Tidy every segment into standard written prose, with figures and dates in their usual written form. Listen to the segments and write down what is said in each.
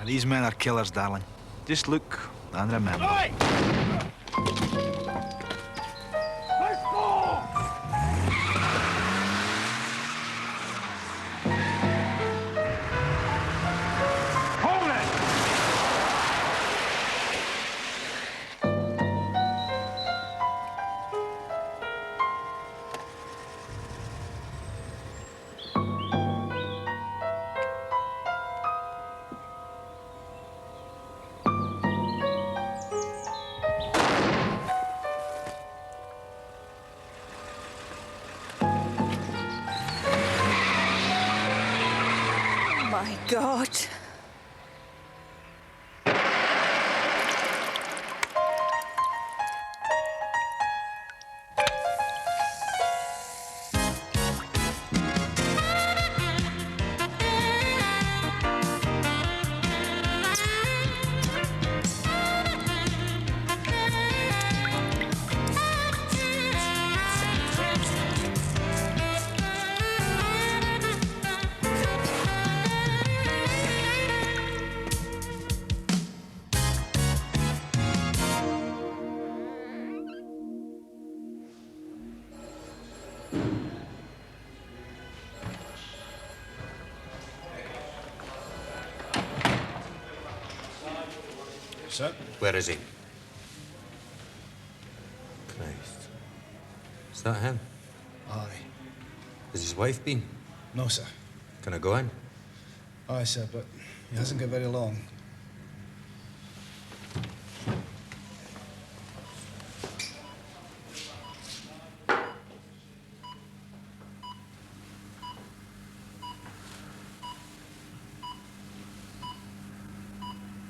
These men are killers, darling. Just look and remember. Oi! Let's go! Hold it! My God. Sir? Where is he? Christ. Is that him? Aye. Has his wife been? No, sir. Can I go in? Aye, sir, but he hasn't got very long.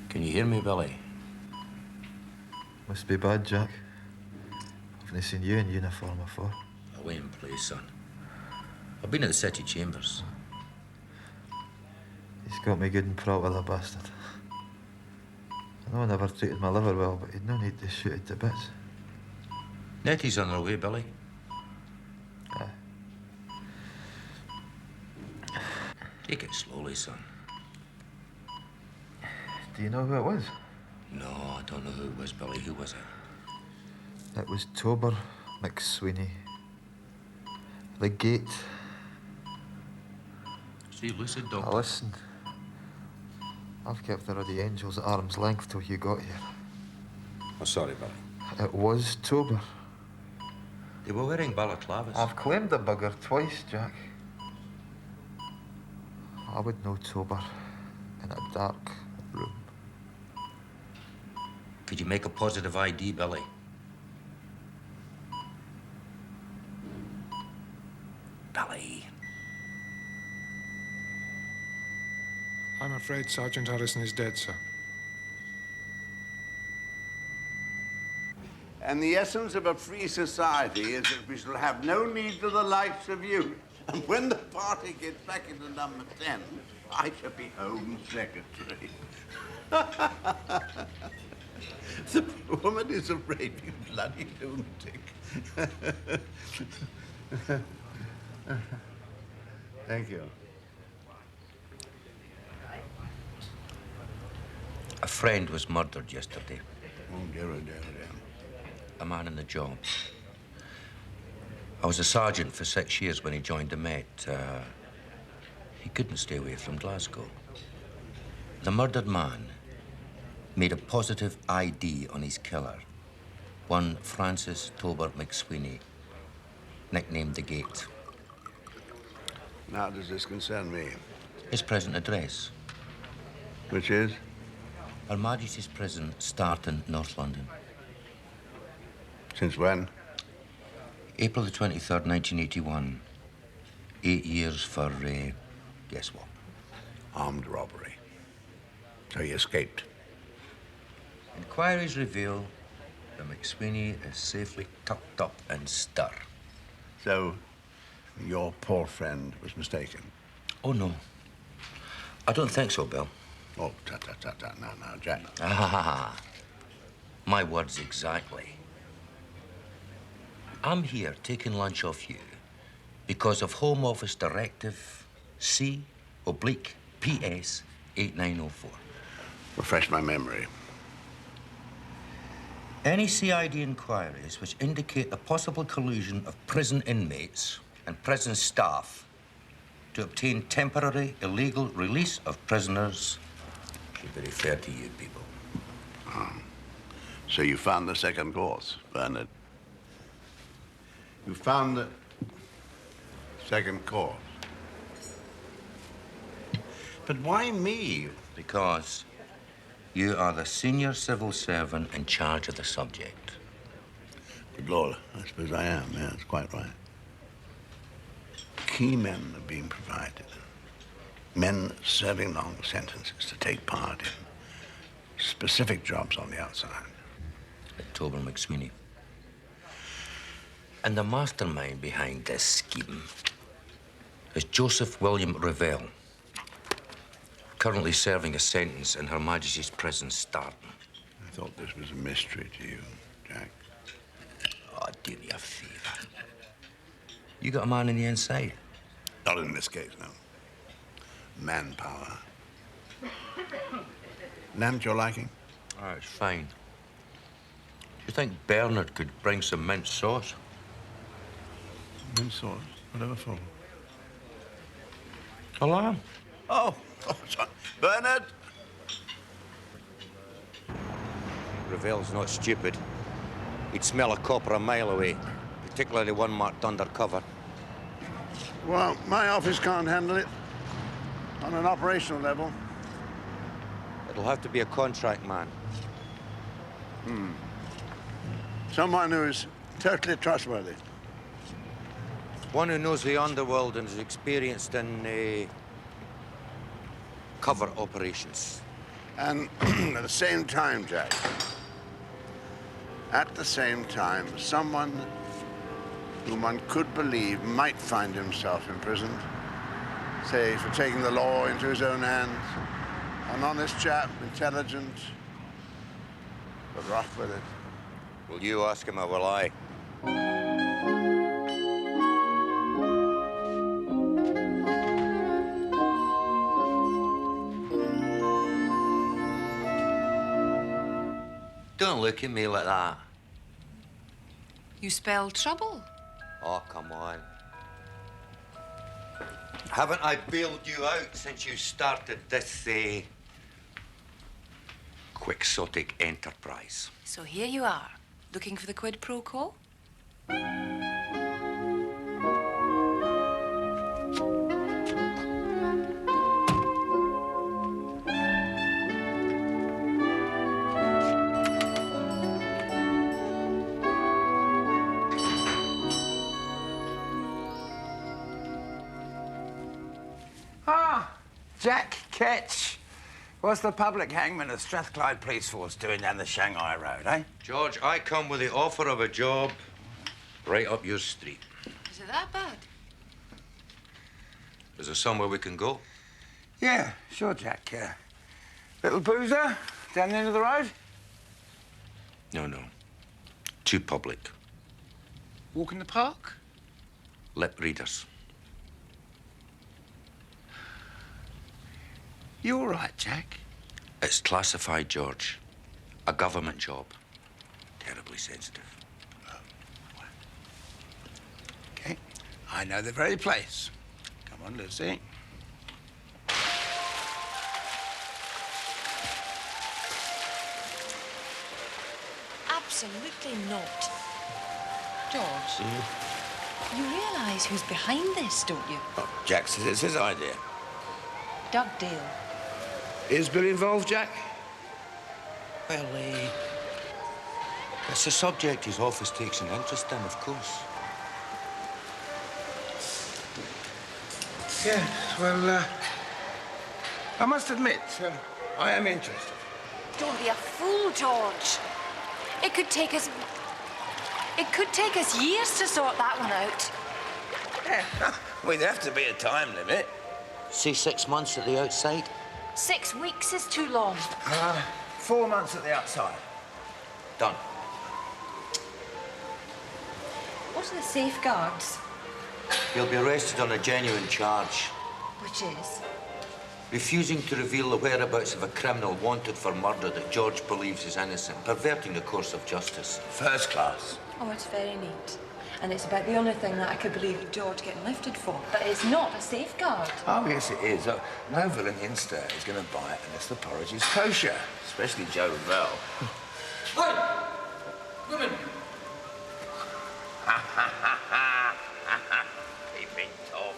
Can you hear me, Billy? Must be bad, Jack. I've not seen you in uniform before. Away in place, son. I've been at the city chambers. He's got me good and proud, the bastard. I know I never treated my liver well, but he'd no need to shoot it to bits. Nettie's on her way, Billy. Aye. Take it slowly, son. Do you know who it was? No, I don't know who it was, Billy. Who was it? It was Tober McSweeney. The gate. See, lucid, Now Doctor. listen. I've kept the ruddy angels at arm's length till you got here. Oh, sorry, Billy. It was Tober. They were wearing balaclavas. I've claimed the bugger twice, Jack. I would know Tober in a dark room. Could you make a positive ID, Billy? Billy. I'm afraid Sergeant Harrison is dead, sir. And the essence of a free society is that we shall have no need for the likes of you. And when the party gets back into number 10, I shall be Home Secretary. The woman is a raving bloody lunatic. Thank you. A friend was murdered yesterday. Oh, dear, oh, dear, oh, dear. A man in the job. I was a sergeant for 6 years when he joined the Met. He couldn't stay away from Glasgow. The murdered man made a positive ID on his killer, one Francis Tober McSweeney, nicknamed the Gate. Now, does this concern me? His present address, Which is? Her Majesty's Prison, Starton, North London. Since when? April the 23rd, 1981. 8 years for, guess what? Armed robbery. So he escaped. Inquiries reveal that McSweeney is safely tucked up in Stir. So, your poor friend was mistaken? Oh, no. I don't think so, Bill. Oh, tut, tut, tut, tut. Now, Jack. Ah, my words exactly. I'm here taking lunch off you because of Home Office Directive C/PS 8904. Refresh my memory. Any CID inquiries which indicate the possible collusion of prison inmates and prison staff to obtain temporary illegal release of prisoners should be referred to you people. So you found the second course, Bernard. You found the second course. But why me? Because you are the senior civil servant in charge of the subject. Good Lord, I suppose I am. Yeah, that's quite right. Key men are being provided. Men serving long sentences to take part in specific jobs on the outside. Like Tober McSweeney. And the mastermind behind this scheme is Joseph William Revell, currently serving a sentence in Her Majesty's Prison, Starton. I thought this was a mystery to you, Jack. Oh, do me a favor. You got a man in the inside? Not in this case, no. Manpower. Lamb to your liking? Oh, it's fine. Do you think Bernard could bring some mint sauce? Mint sauce? Whatever for? A lamb. Oh, sorry. Bernard! Revell's not stupid. He'd smell a copper a mile away, particularly one marked undercover. Well, my office can't handle it on an operational level. It'll have to be a contract man. Someone who is totally trustworthy. One who knows the underworld and is experienced in cover operations. And at the same time, Jack, at the same time, someone whom one could believe might find himself imprisoned, say, for taking the law into his own hands. An honest chap, intelligent, but rough with it. Will you ask him or will I? Don't look at me like that. You spell trouble? Oh, come on. Haven't I bailed you out since you started this, quixotic enterprise? So here you are, looking for the quid pro quo? Jack Ketch. What's the public hangman of Strathclyde Police Force doing down the Shanghai Road, eh? George, I come with the offer of a job right up your street. Is it that bad? Is there somewhere we can go? Yeah, sure, Jack. Little boozer down the end of the road? No. Too public. Walk in the park? Lip readers. You all right, Jack? It's classified, George. A government job. Terribly sensitive. Okay. I know the very place. Come on, Lucy. Absolutely not. George, you realise who's behind this, don't you? Oh, Jack says it's his idea. Doug Dale. Is Bill involved, Jack? Well, it's a subject his office takes an interest in, of course. Yeah, well, I must admit, I am interested. Don't be a fool, George. It could take us years to sort that one out. Yeah, well, there'd have to be a time limit. Say 6 months at the outside. 6 weeks is too long. 4 months at the outside. Done. What are the safeguards? You'll be arrested on a genuine charge. Which is? Refusing to reveal the whereabouts of a criminal wanted for murder that George believes is innocent, perverting the course of justice. First class. Oh, it's very neat. And it's about the only thing that I could believe George getting lifted for. But it's not a safeguard. Oh, yes, it is. No villain insta is going to buy it unless the porridge is kosher, especially Joe Bell. Hey! Women! Peeping Tom.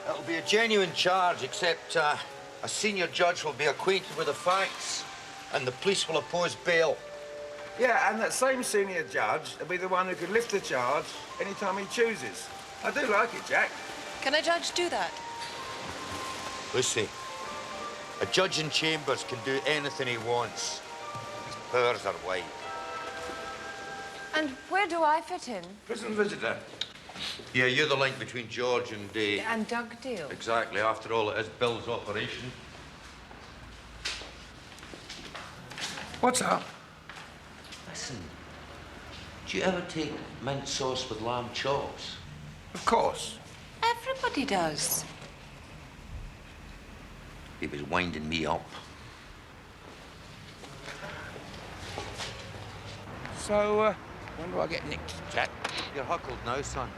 It'll be a genuine charge, except a senior judge will be acquainted with the facts, and the police will oppose bail. Yeah, and that same senior judge will be the one who could lift the charge anytime he chooses. I do like it, Jack. Can a judge do that? Lucy, a judge in chambers can do anything he wants. His powers are wide. And where do I fit in? Prison visitor. Yeah, you're the link between George and And Doug Dale. Exactly. After all, it is Bill's operation. What's up? Listen, do you ever take mint sauce with lamb chops? Of course. Everybody does. He was winding me up. So, when do I get nicked, Jack? You're huckled now, son.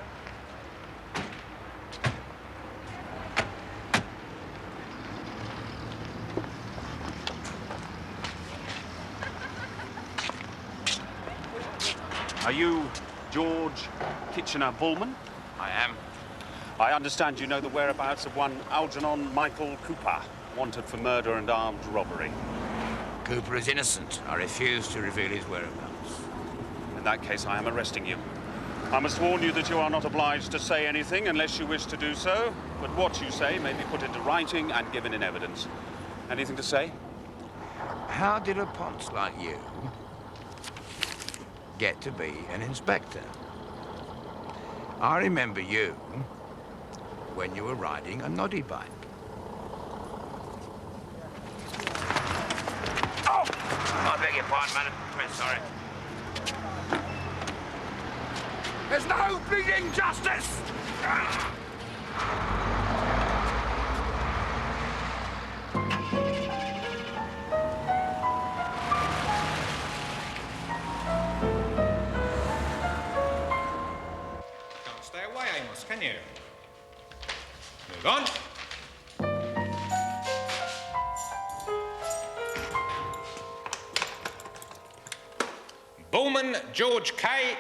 Are you George Kitchener-BULMAN? I am. I understand you know the whereabouts of one Algernon Michael Cooper, wanted for murder and armed robbery. Cooper is innocent. I refuse to reveal his whereabouts. In that case, I am arresting you. I must warn you that you are not obliged to say anything unless you wish to do so, but what you say may be put into writing and given in evidence. Anything to say? How did a ponce like you get to be an inspector? I remember you when you were riding a noddy bike. Oh! I beg your pardon, madam. I'm sorry. There's no bleeding justice! Can't stay away, Amos, can you? Move on. BULMAN George K.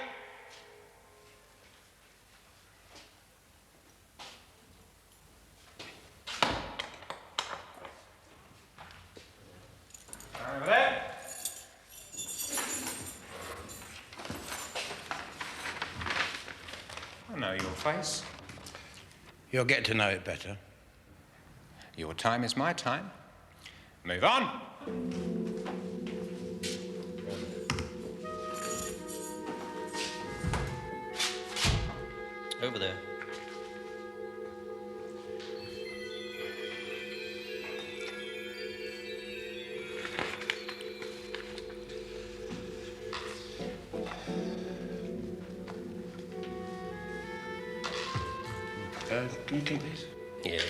Over there. I know your face. You'll get to know it better. Your time is my time. Move on. Over there. Can you take this? Yes.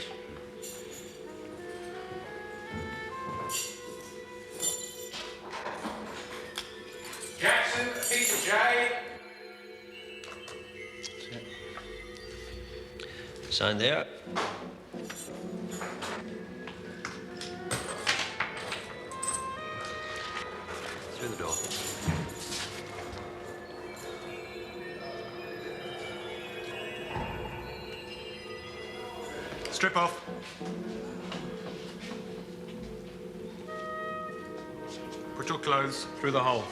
Jackson, Peter J. Sign there. Through the door. Strip off. Put your clothes through the hole.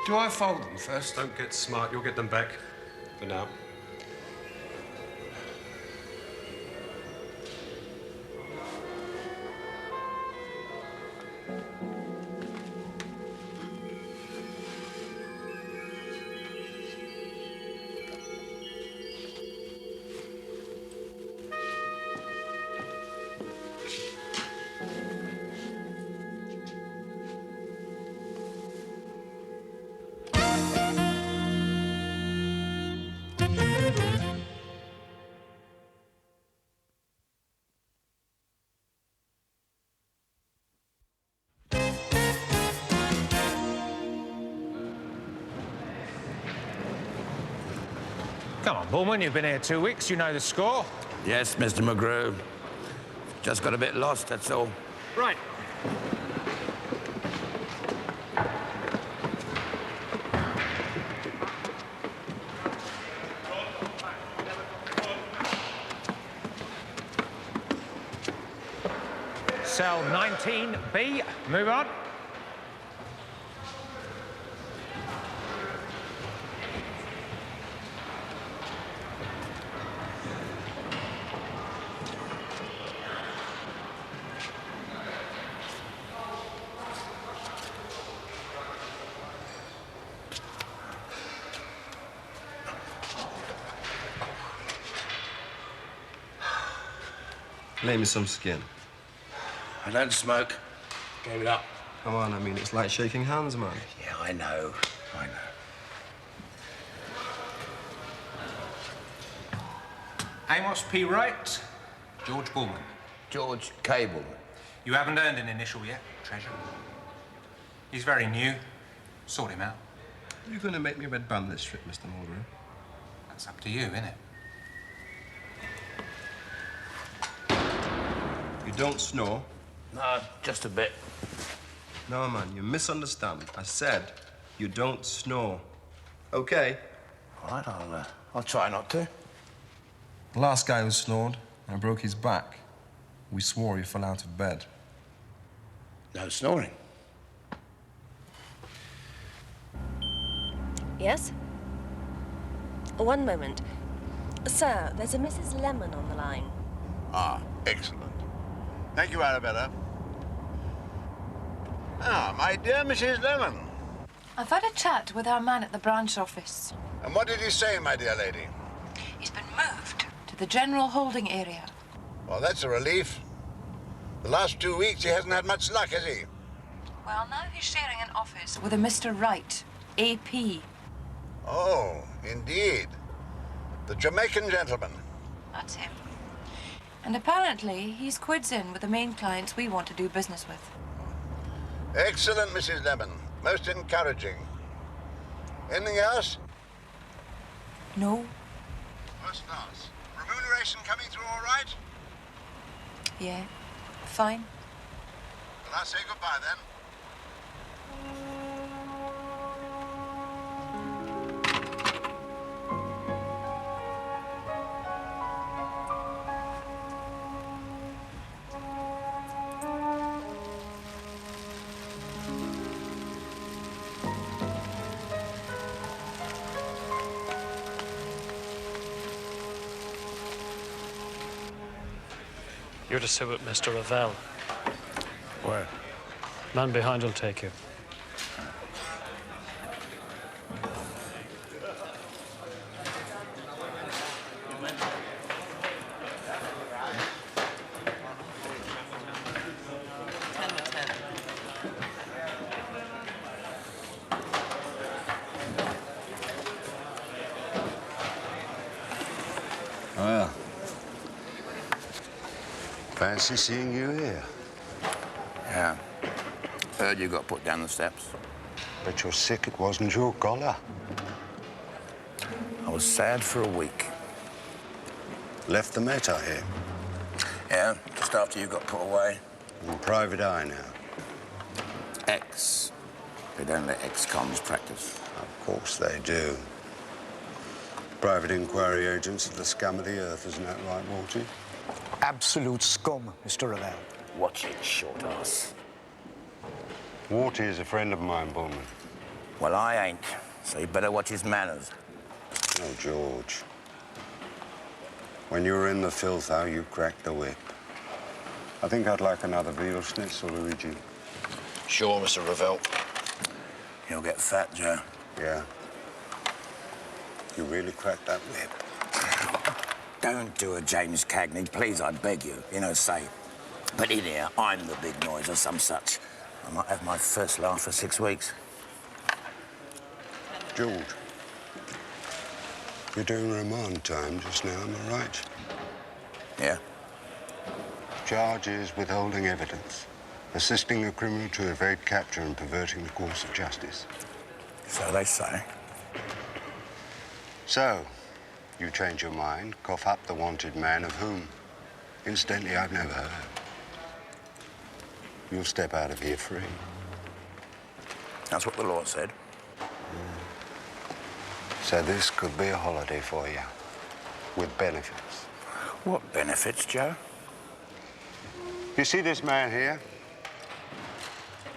Do I fold them first? Don't get smart, you'll get them back. For now. Come on, Bullman, you've been here 2 weeks. You know the score. Yes, Mr. McGrew. Just got a bit lost, that's all. Right. Cell 19B, move on. Lay me some skin. I don't smoke. Gave it up. Come on, I mean, it's like shaking hands, man. Yeah, I know. I know. Amos P. Wright, George Bullman. George K. Bullman. You haven't earned an initial yet, Treasure. He's very new. Sort him out. You're going to make me red band this trip, Mr. Mulgrew. That's up to you, innit? You don't snore? No, just a bit. No, man, you misunderstand. I said you don't snore. Okay? All right, I'll try not to. The last guy who snored, I broke his back. We swore he fell out of bed. No snoring. Yes? One moment. Sir, there's a Mrs. Lemon on the line. Ah, excellent. Thank you, Arabella. Ah, my dear Mrs. Lemon. I've had a chat with our man at the branch office. And what did he say, my dear lady? He's been moved to the general holding area. Well, that's a relief. The last 2 weeks, he hasn't had much luck, has he? Well, now he's sharing an office with a Mr. Wright, AP. Oh, indeed. The Jamaican gentleman. That's him. And apparently, he's quids in with the main clients we want to do business with. Excellent, Mrs. Lemon. Most encouraging. Anything else? No. First class. Remuneration coming through all right? Yeah, fine. Well, I'll say goodbye then. You're to sit with Mr. Ravel. Where? Man behind will take you. Well, fancy seeing you here. Yeah. Heard you got put down the steps. But you're sick it wasn't your collar. I was sad for a week. Left the Met, I hear. Yeah, just after you got put away. In private eye now. Ex. They don't let ex-cons practice. Of course they do. Private inquiry agents are the scum of the earth, isn't that right, Walty? Absolute scum, Mr. Ravel. Watch it, short ass. Walty is a friend of mine, Bullman. Well, I ain't, so you better watch his manners. Oh, George. When you were in the filth, how you cracked the whip. I think I'd like another veal schnitzel, Luigi. Sure, Mr. Ravel. You'll get fat, Joe. Yeah. You really cracked that whip. Don't do a James Cagney, please, I beg you. You know, say, but in here, I'm the big noise or some such. I might have my first laugh for 6 weeks. George, you're doing remand time just now, am I right? Yeah. Charge is withholding evidence, assisting a criminal to evade capture and perverting the course of justice. So they say. So, You change your mind, cough up the wanted man of whom, incidentally, I've never heard. You'll step out of here free. That's what the law said. So this could be a holiday for you, with benefits. What benefits, Joe? You see this man here?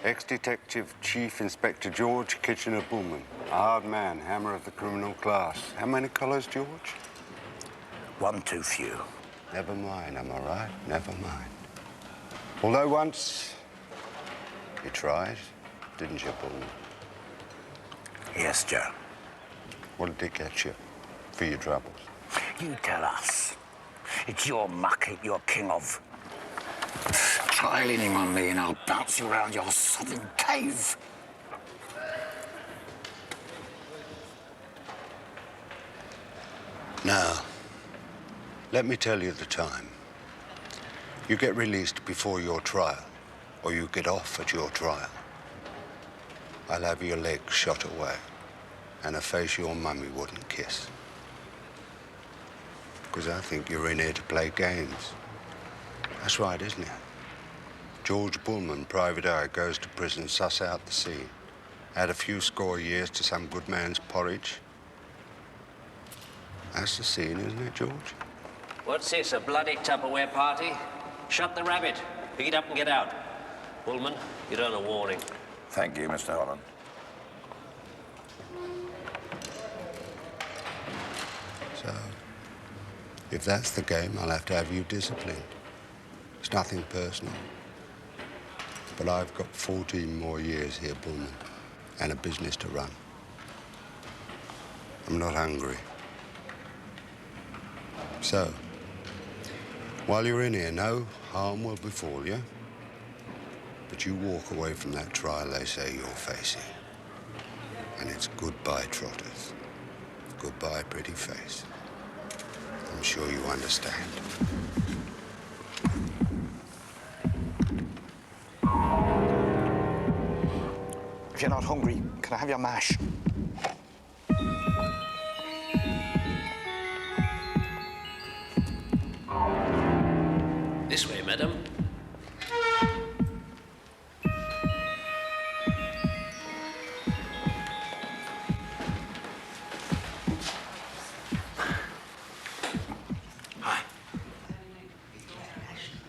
Ex-Detective Chief Inspector George Kitchener-BULMAN. A hard man, hammer of the criminal class. How many colours, George? One too few. Never mind, am I right? Never mind. Although once you tried, didn't you, BULMAN? Yes, Joe. What did it get you for your troubles? You tell us. It's your muck you're king of. Try leaning on me and I'll bounce you around your southern cave. Now, let me tell you the time. You get released before your trial, or you get off at your trial. I'll have your legs shot away, and a face your mummy wouldn't kiss. Because I think you're in here to play games. That's right, isn't it? George BULMAN, private eye, goes to prison, suss out the scene. Add a few score years to some good man's porridge. That's the scene, isn't it, George? What's this, a bloody Tupperware party? Shut the rabbit. Pick it up and get out. BULMAN, you're on a warning. Thank you, Mr. Holland. So, if that's the game, I'll have to have you disciplined. It's nothing personal. But I've got 14 more years here, BULMAN, and a business to run. I'm not hungry. So, while you're in here, no harm will befall you. But you walk away from that trial they say you're facing. And it's goodbye, trotters. Goodbye, pretty face. I'm sure you understand. If you're not hungry, can I have your mash? This way, madam.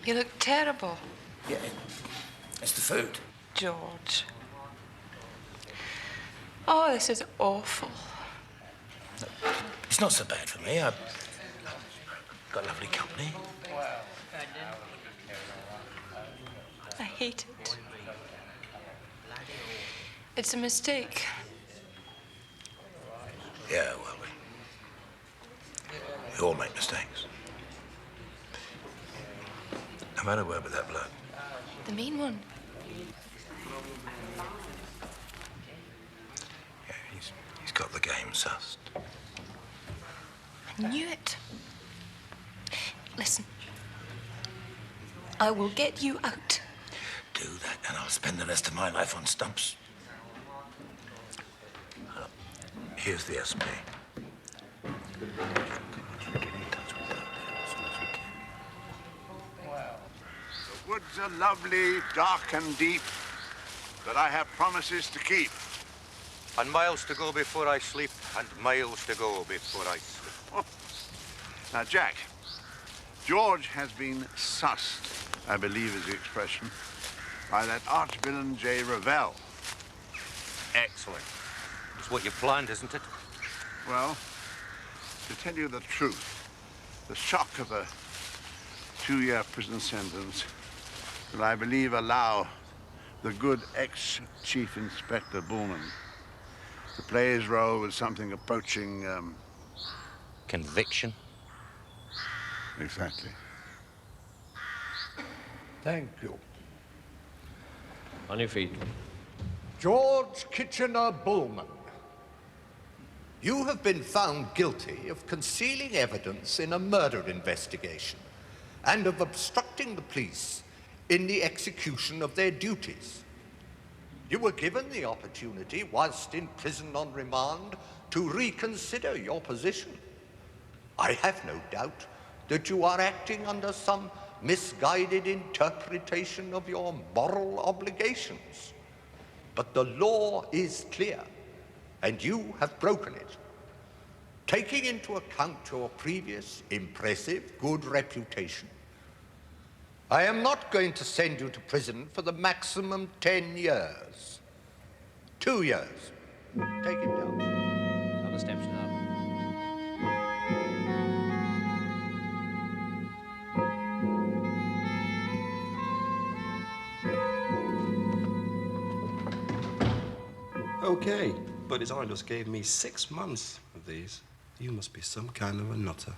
You look terrible. Yeah, it's the food. George. Oh, this is awful. It's not so bad for me. I've got lovely company. I hate it. It's a mistake. Yeah, well, we all make mistakes. I've had a word with that bloke. The mean one. Yeah, he's got the game sussed. I knew it. Listen. I will get you out. Do that, and I'll spend the rest of my life on stumps. Here's the SP. The woods are lovely, dark and deep, but I have promises to keep. And miles to go before I sleep, and miles to go before I sleep. Now, Jack, George has been sussed, I believe is the expression, by that arch-villain J. Ravel. Excellent. It's what you planned, isn't it? Well, to tell you the truth, the shock of a 2-year prison sentence will, I believe, allow the good ex-Chief Inspector BULMAN to play his role with something approaching, Conviction? Exactly. Thank you. On your feet. George Kitchener-BULMAN, you have been found guilty of concealing evidence in a murder investigation and of obstructing the police in the execution of their duties. You were given the opportunity, whilst in prison on remand, to reconsider your position. I have no doubt that you are acting under some misguided interpretation of your moral obligations. But the law is clear, and you have broken it. Taking into account your previous impressive good reputation, I am not going to send you to prison for the maximum 10 years. 2 years. Take it down. On the steps now. Okay, but his Highness gave me 6 months of these. You must be some kind of a nutter.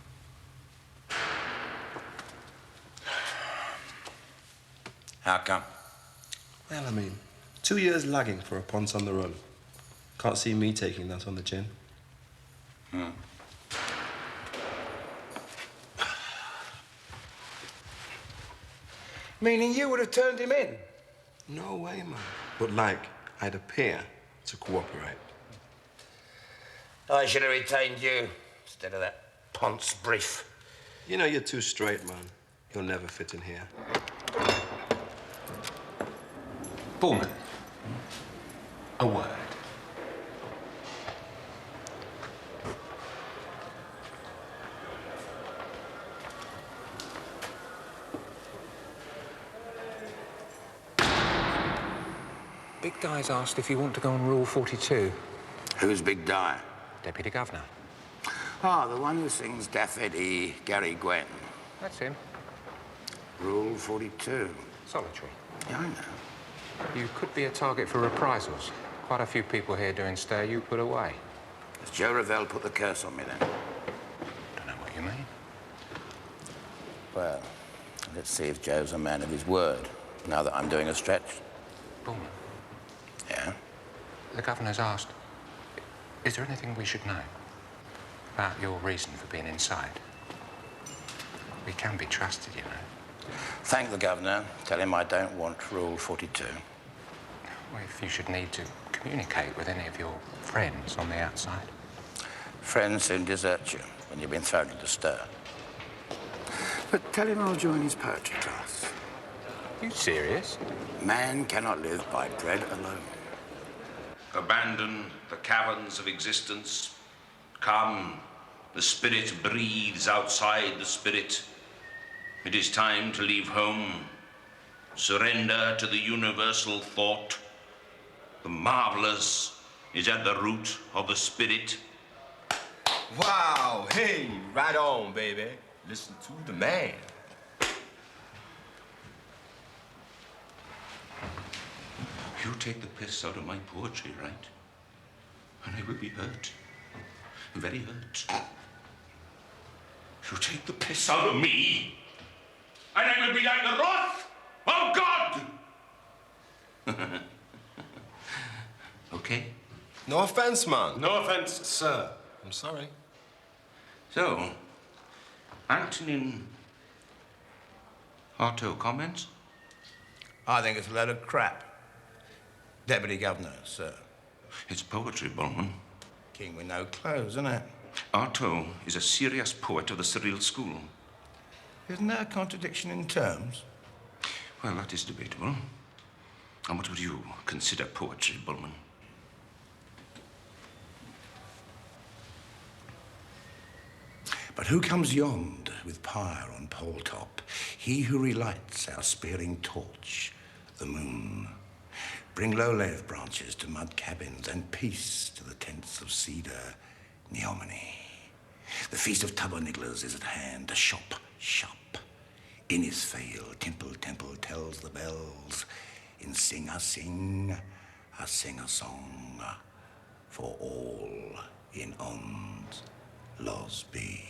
How come? Well, I mean, 2 years lagging for a ponce on the run. Can't see me taking that on the chin. Meaning you would have turned him in? No way, man. But like, I'd appear to cooperate. I should have retained you instead of that ponce brief. You know, you're too straight, man. You'll never fit in here. Bullman. A word. Big Di's asked if you want to go on Rule 42. Who's Big Di? Deputy Governor. Ah, the one who sings Daff Eddie, Gary Gwen. That's him. Rule 42. Solitary. Yeah, I know. You could be a target for reprisals. Quite a few people here doing stir you put away. Has Joe Revell put the curse on me, then? Don't know what you mean. Well, let's see if Joe's a man of his word, now that I'm doing a stretch. Bullman. Yeah? The Governor's asked, is there anything we should know about your reason for being inside? We can be trusted, you know. Thank the Governor. Tell him I don't want Rule 42. Well, if you should need to communicate with any of your friends on the outside. Friends soon desert you when you've been thrown into stir. But tell him I'll join his poetry class. You serious? Man cannot live by bread alone. Abandon the caverns of existence. Come, the spirit breathes outside the spirit. It is time to leave home. Surrender to the universal thought. The marvelous is at the root of the spirit. Wow, hey, right on, baby. Listen to the man. You take the piss out of my poetry, right? And I will be hurt. Very hurt. You take the piss out of me, and I will be like the wrath of God! Okay? No offense, man. No offense, sir. I'm sorry. So, Antonin Otto comments? I think it's a load of crap. Deputy Governor, sir. It's poetry, Bullman. King with no clothes, isn't it? Otto is a serious poet of the surreal school. Isn't there a contradiction in terms? Well, that is debatable. And what would you consider poetry, Bullman? But who comes yond with pyre on pole top? He who relights our spearing torch, the moon. Bring low-leaf branches to mud cabins and peace to the tents of cedar, Neomany. The feast of tabernacles is at hand, a shop. Innisfail, temple tells the bells. In sing a sing a song, for all in ons laws be.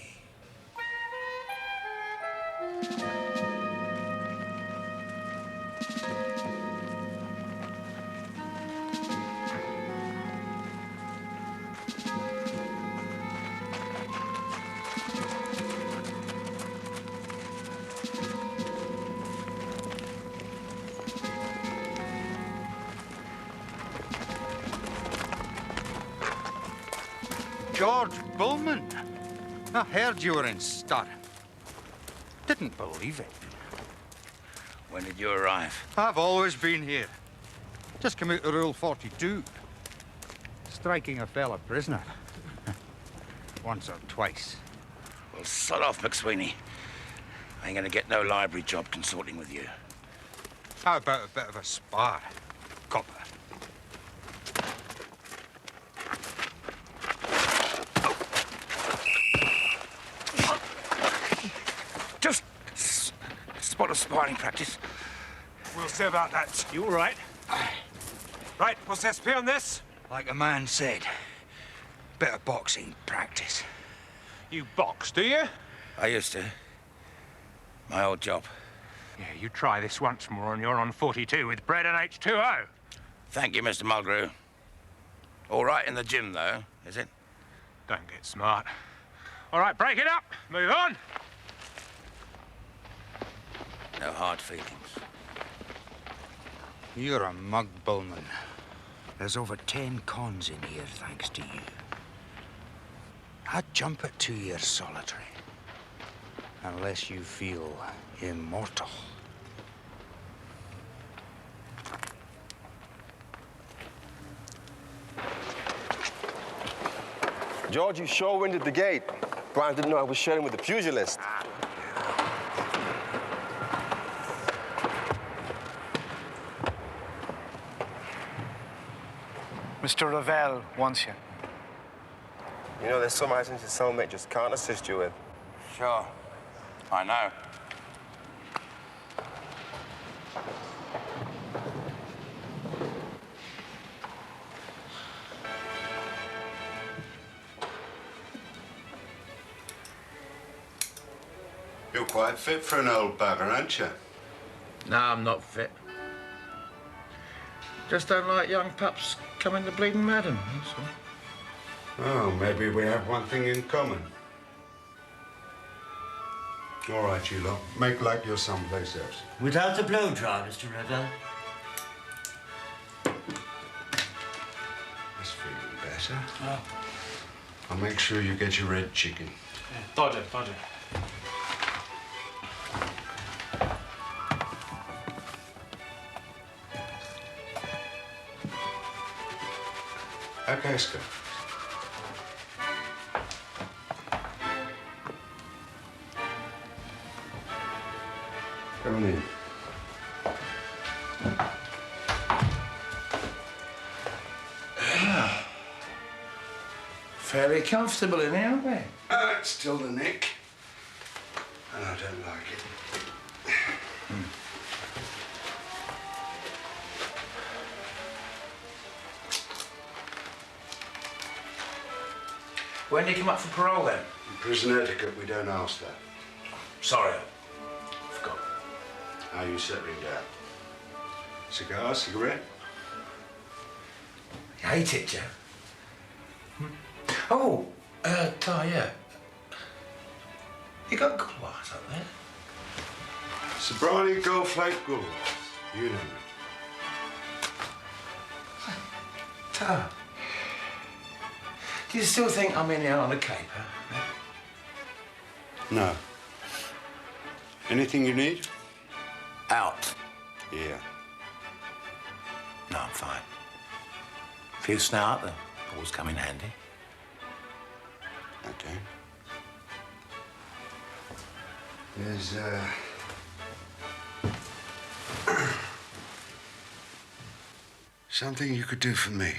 George Bullman. I heard you were in stir. Didn't believe it. When did you arrive? I've always been here. Just come out of Rule 42. Striking a fella prisoner. Once or twice. Well, sod off, McSweeney. I ain't gonna get no library job consorting with you. How about a bit of a spar, copper? Just spot of sparring practice. We'll see about that. You all right? Right, what's SP on this? Like a man said, bit of boxing practice. You box, do you? I used to. My old job. Yeah, you try this once more and you're on 42 with bread and H2O. Thank you, Mr. Mulgrew. All right in the gym, though, is it? Don't get smart. All right, break it up. Move on. No hard feelings. You're a mug, Bullman. There's over 10 cons in here, thanks to you. I'd jump at 2 years solitary. Unless you feel immortal. George, you sure winded the gate. Brian didn't know I was sharing with the pugilist. Mr. Ravel wants you. You know, there's some items your cellmate just can't assist you with. Sure. I know. You're quite fit for an old bugger, aren't you? No, I'm not fit. Just don't like young pups coming to bleeding madam, that's all. Oh, maybe we have one thing in common. All right, you lot. Make like you're someplace else. Without the blow dry, Mr. Ravel. That's feeling better. I'll make sure you get your red chicken. Dodger. Okay, Scott. Come on in. Fairly comfortable in here, aren't we? It's still the nick. And I don't like it. When did you come up for parole, then? In prison etiquette, we don't ask that. Sorry, I forgot. How are you settling down? Cigar, cigarette? You hate it, Joe? Oh, yeah. You got good wires up there? Sobrani Gold Flake Gold. You know it. Tar. Do you still think I'm in here on a caper? No. Anything you need? Out. Yeah. No, I'm fine. A few snout, they'll always come in handy. Okay. There's, something you could do for me.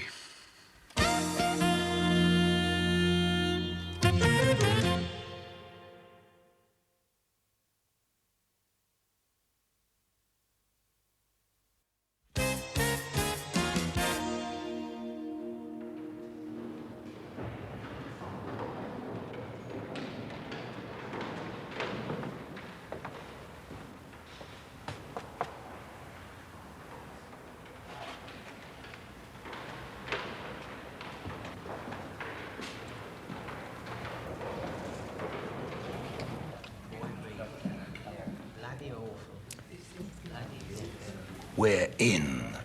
We're in.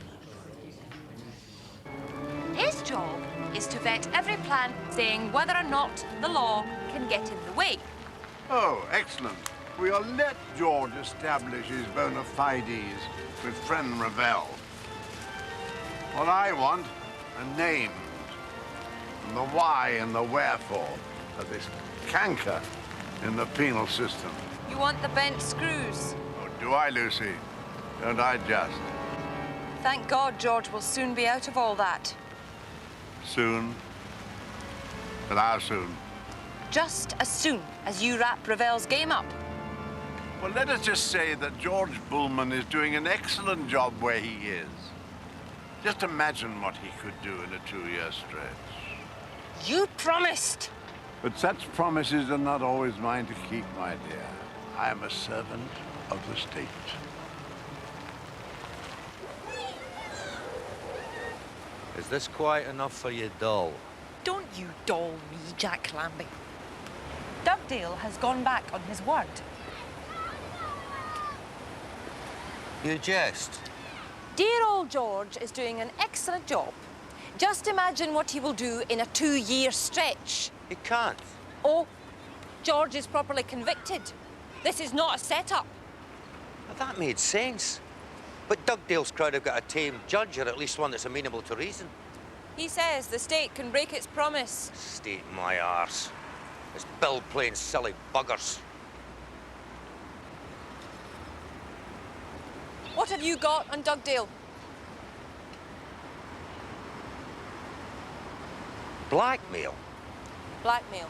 His job is is to vet every plan, saying whether or not the law can get in the way. Oh, excellent. We'll let George establish his bona fides with friend Ravel. What I want are names, and the why and the wherefore of this canker in the penal system. You want the bent screws? Oh, do I, Lucy? Don't I just? Thank God George will soon be out of all that. Soon? But how soon? Just as soon as you wrap Ravel's game up. Well, let us just say that George BULMAN is doing an excellent job where he is. Just imagine what he could do in a 2-year stretch. You promised. But such promises are not always mine to keep, my dear. I am a servant of the state. Is this quite enough for you, doll? Don't you doll me, Jack Lambie. Dugdale has gone back on his word. You jest. Dear old George is doing an excellent job. Just imagine what he will do in a 2-year stretch. He can't. Oh, George is properly convicted. This is not a setup. Now, that made sense. But Dugdale's crowd have got a tame judge, or at least one that's amenable to reason. He says the state can break its promise. State my arse. It's Bill playing silly buggers. What have you got on Dugdale? Blackmail. Blackmail.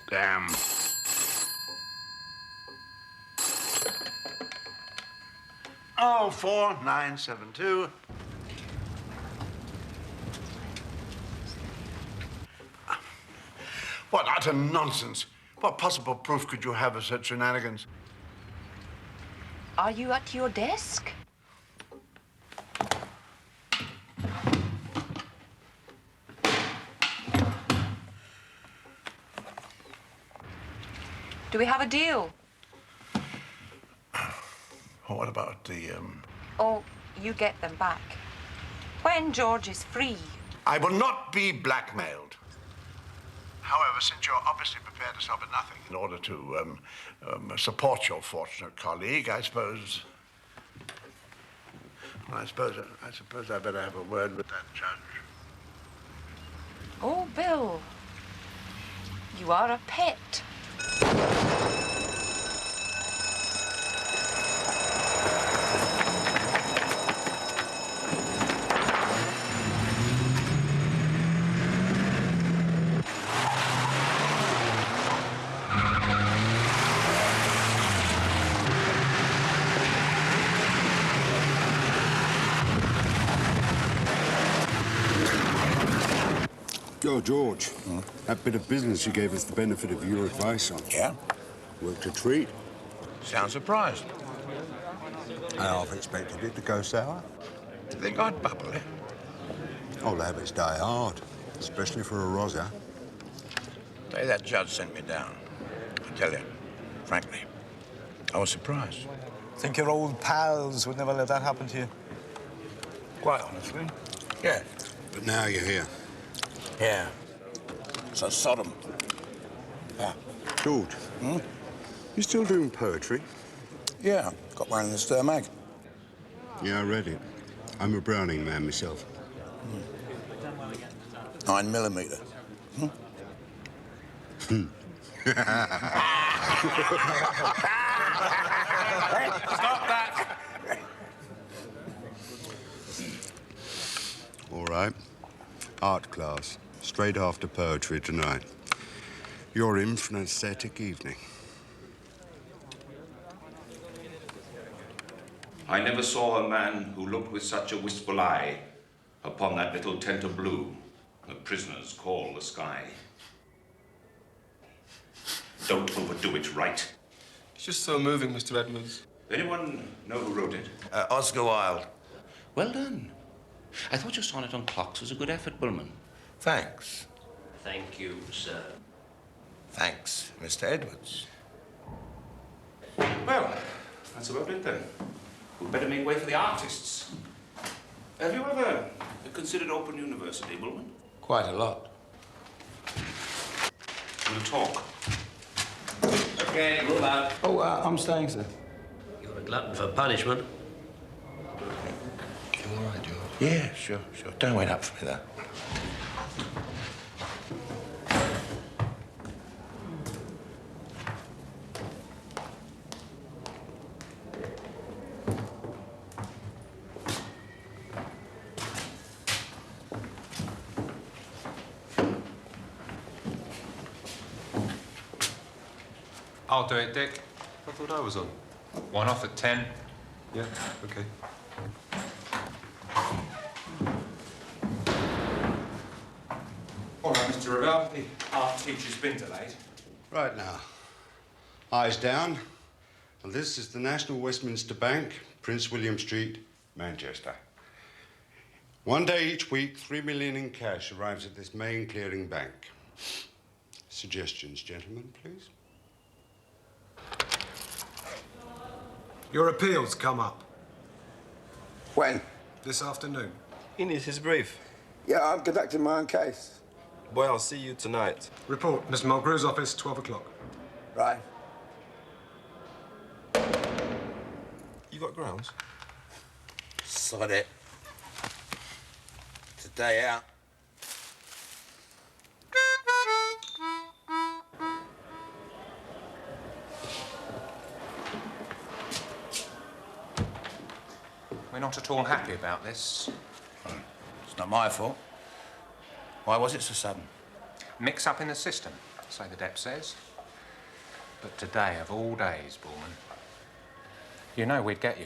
Damn. Oh, 4972. What utter nonsense. What possible proof could you have of such shenanigans? Are you at your desk? Do we have a deal? What about the, Oh, you get them back. When George is free. I will not be blackmailed. However, since you're obviously prepared to stop at nothing in order to support your fortunate colleague, I suppose I better have a word with that judge. Oh, Bill. You are a pet. Yo, George, that bit of business you gave us the benefit of your advice on. Yeah? Worked a treat. Sound surprised. I half expected it to go sour. Do you think I'd bubble it? Old habits die hard, especially for a Rosa. Day that judge sent me down. I tell you, frankly, I was surprised. Think your old pals would never let that happen to you? Quite honestly, yeah. But now you're here. Yeah. So Sodom. Yeah. George, you still doing poetry? Yeah, got one in the Stir mag. Yeah, I read it. I'm a Browning man myself. 9mm. Stop that! All right. Art class. Straight after poetry tonight. You're in for an aesthetic evening. I never saw a man who looked with such a wistful eye upon that little tent of blue the prisoners call the sky. Don't overdo it, right? It's just so moving, Mr. Edwards. Anyone know who wrote it? Oscar Wilde. Well done. I thought your sonnet on clocks was a good effort, Bulman. Thanks. Thank you, sir. Thanks, Mr. Edwards. Well, that's about it then. We'd better make way for the artists. Have you ever considered Open University, Bulman? Quite a lot. We'll talk. Okay, move out. Oh, I'm staying, sir. You're a glutton for punishment. You all right, George? Yeah, sure. Don't wait up for me, though. I'll do it, Dick. I thought I was on. One off at 10. Yeah, okay. All right, Mr. Ravel, the art teacher's been delayed. Right now. Eyes down. And this is the National Westminster Bank, Prince William Street, Manchester. One day each week, 3 million in cash arrives at this main clearing bank. Suggestions, gentlemen, please. Your appeals come up. When? This afternoon. He needs his brief. Yeah, I'm conducting my own case. Boy, I'll see you tonight. Report, Mr. Mulgrew's office, 12 o'clock. Right. You got grounds? Sod it. It's a day out. We're not at all happy about this. It's not my fault. Why was it so sudden? Mix up in the system, so the Dep says. But today, of all days, Bulman, you know we'd get you.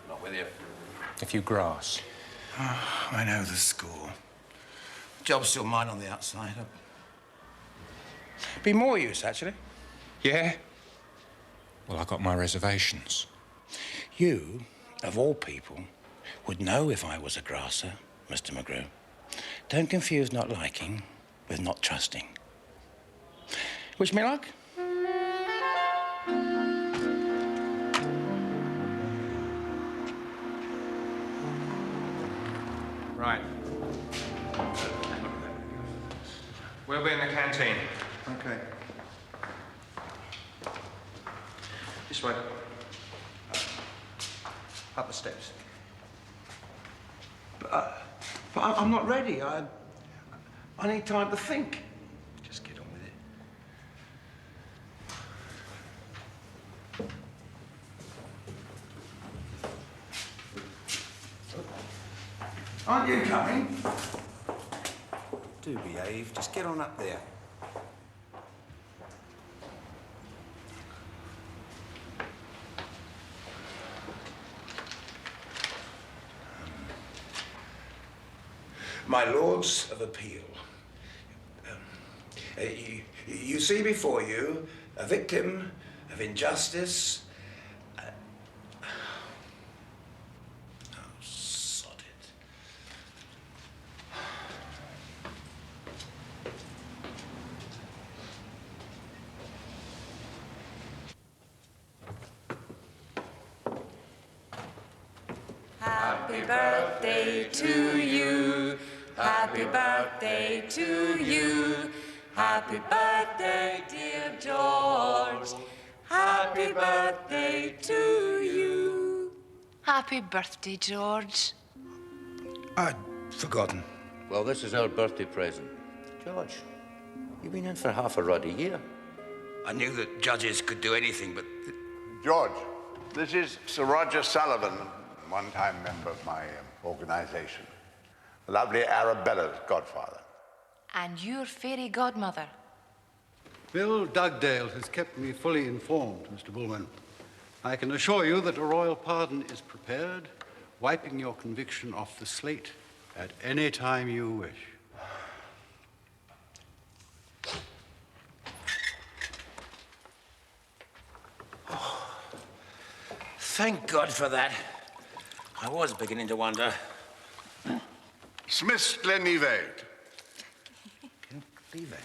Not with you. If you grass. Oh, I know the score. Job's still mine on the outside. Be more use, actually. Yeah? Well, I got my reservations. You, of all people, would know if I was a grasser, Mr. McGrew. Don't confuse not liking with not trusting. Wish me luck. Right. We'll be in the canteen. Okay. This way. Up the steps. But I'm not ready. I need time to think. Just get on with it. Aren't you coming? Do behave. Just get on up there. My Lords of Appeal, you see before you a victim of injustice. Oh, sod it. Happy birthday to you. Happy birthday to you. Happy birthday, dear George. Happy birthday to you. Happy birthday, George. I'd forgotten. Well, this is our birthday present. George, you've been in for half a rod a year. I knew that judges could do anything, but... George, this is Sir Roger Sullivan, one-time member of my organisation. Lovely Arabella's godfather. And your fairy godmother. Bill Dugdale has kept me fully informed, Mr. Bullman. I can assure you that a royal pardon is prepared, wiping your conviction off the slate at any time you wish. Thank God for that. I was beginning to wonder. Smith's Glenevade. Glenevade?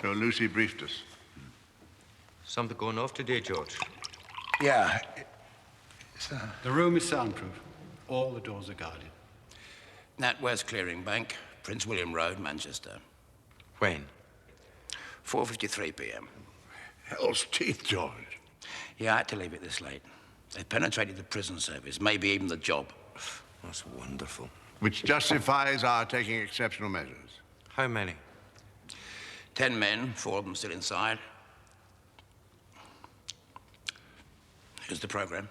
So Lucy briefed us. Something going off today, George? Yeah. The room is soundproof. All the doors are guarded. NatWest Clearing Bank, Prince William Road, Manchester. When? 4:53 p.m. Hell's teeth, George. Yeah, I had to leave it this late. They penetrated the prison service, maybe even the job. That's wonderful. Which justifies our taking exceptional measures. How many? 10 men, 4 of them still inside. Here's the program.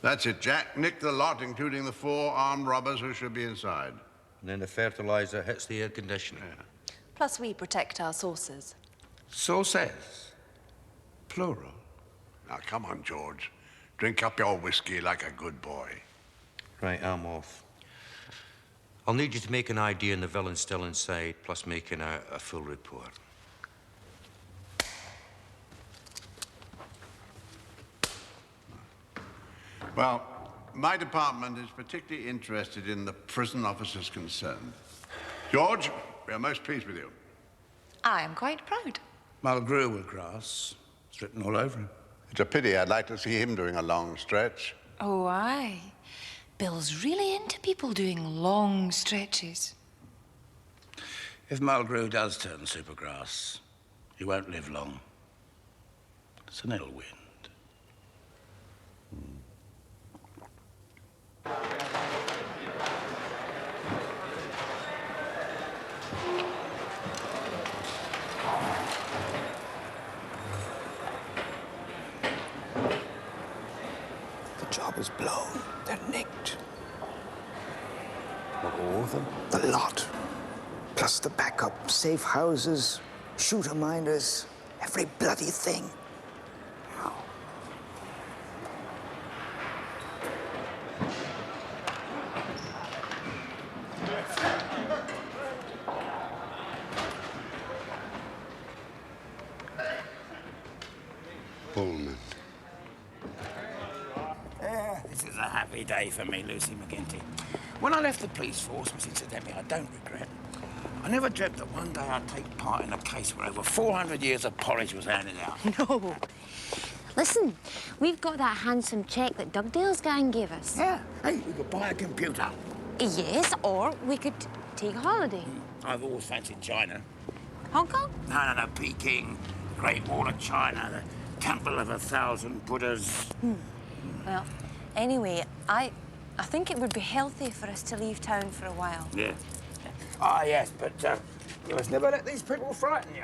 That's it, Jack. Nick the lot, including the 4 armed robbers who should be inside. And then the fertilizer hits the air conditioning. Yeah. Plus, we protect our sources. Sources? Plural. Now, come on, George. Drink up your whiskey like a good boy. Right, I'm off. I'll need you to make an ID on the villain still inside, plus making a full report. Well, my department is particularly interested in the prison officers concerned. George, we are most pleased with you. I am quite proud. Mulgrew with grass. It's written all over him. It's a pity. I'd like to see him doing a long stretch. Oh, aye. Bill's really into people doing long stretches. If Mulgrew does turn supergrass, he won't live long. It's an ill wind. The job is blown. They're nicked. Not all of them? The lot. Plus the backup, safe houses, shooter minders, every bloody thing. Bullman. This is a happy day for me, Lucy McGinty. When I left the police force, which incidentally I don't regret, I never dreamt that one day I'd take part in a case where over 400 years of porridge was handed out. No. Listen, we've got that handsome cheque that Dugdale's gang gave us. Yeah. Hey, we could buy a computer. Yes, or we could take a holiday. I've always fancied China. Hong Kong? No, Peking, Great Wall of China, the Temple of 1,000 Buddhas. Well, anyway, I think it would be healthy for us to leave town for a while. Yeah. Ah, yes, but you must never let these people frighten you.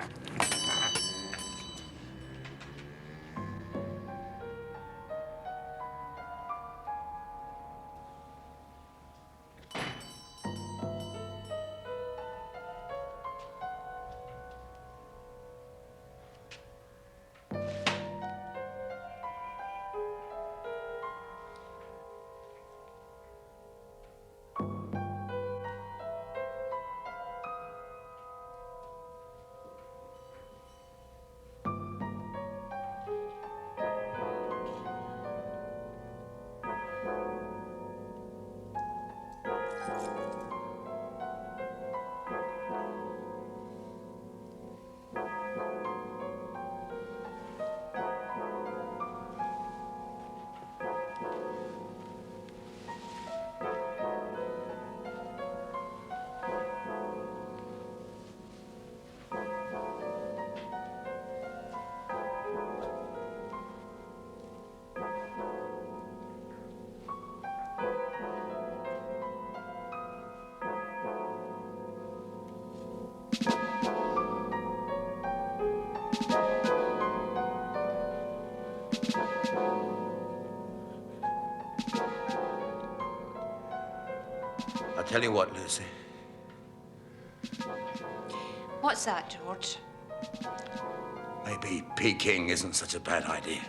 Tell you what, Lucy. What's that, George? Maybe Peking isn't such a bad idea.